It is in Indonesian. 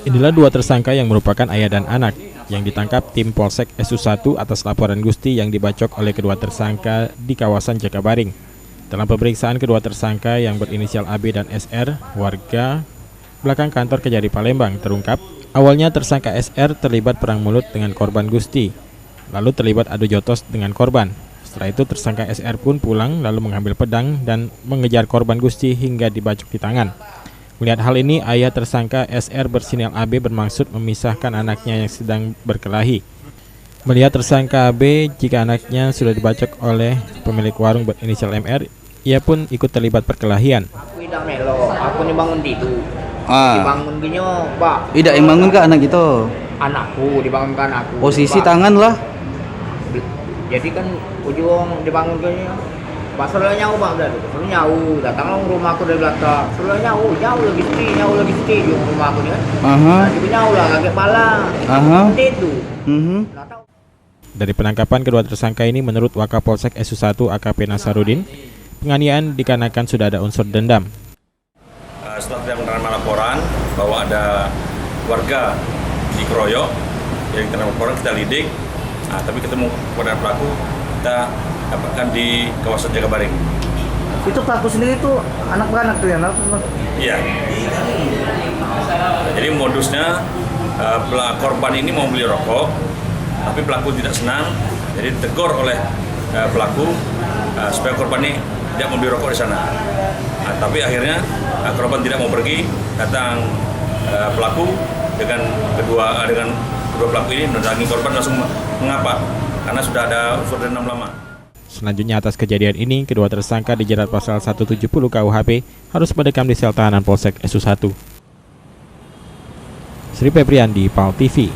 Inilah dua tersangka yang merupakan ayah dan anak yang ditangkap tim Polsek SU1 atas laporan Gusti yang dibacok oleh kedua tersangka di kawasan Jakabaring. Dalam pemeriksaan kedua tersangka yang berinisial AB dan SR, warga belakang kantor Kejari Palembang, terungkap awalnya tersangka SR terlibat perang mulut dengan korban Gusti, lalu terlibat adu jotos dengan korban. Setelah itu tersangka SR pun pulang lalu mengambil pedang dan mengejar korban Gusti hingga dibacok di tangan. Melihat hal ini, ayah tersangka SR bersinyal AB bermaksud memisahkan anaknya yang sedang berkelahi. Melihat tersangka AB jika anaknya sudah dibacok oleh pemilik warung berinisial MR, ia pun ikut terlibat perkelahian. Aku tidak melo, aku nih bangun tidur. Dibangun gini, Pak. Tidak yang bangun ke anak itu. Anakku dibangunkan aku. Posisi Pak. tangan lah. Jadi kan ujung dibangun gini. Pak soalnya nyawa Pak udah, soalnya nyawa. Datang rumahku dari belakang. Soalnya nyawa lagi sepi di rumah aku nih kan. Nah, juga nyawa lah, kaget pala. Itu. Dari penangkapan kedua tersangka ini, menurut Wakapolsek SU1 AKP Nasarudin, penganiayaan dikarenakan sudah ada unsur dendam. Setelah kita menerima laporan bahwa ada warga dikeroyok, yang kita laporan kita lidik, tapi ketemu kepada pelaku kita dapatkan di kawasan Jakabaring. Itu pelaku sendiri itu anak beranak tuh ya? Iya. Jadi modusnya korban ini mau beli rokok, tapi pelaku tidak senang, jadi ditegur oleh pelaku supaya korban ini tidak membeli rokok di sana. Tapi akhirnya korban tidak mau pergi, datang pelaku dengan kedua pelaku ini mendatangi korban langsung mengapa karena sudah ada unsur dendam lama. Selanjutnya atas kejadian ini, kedua tersangka dijerat pasal 170 KUHP harus mendekam di sel tahanan Polsek SU1. Sri Febriandi, PAL TV.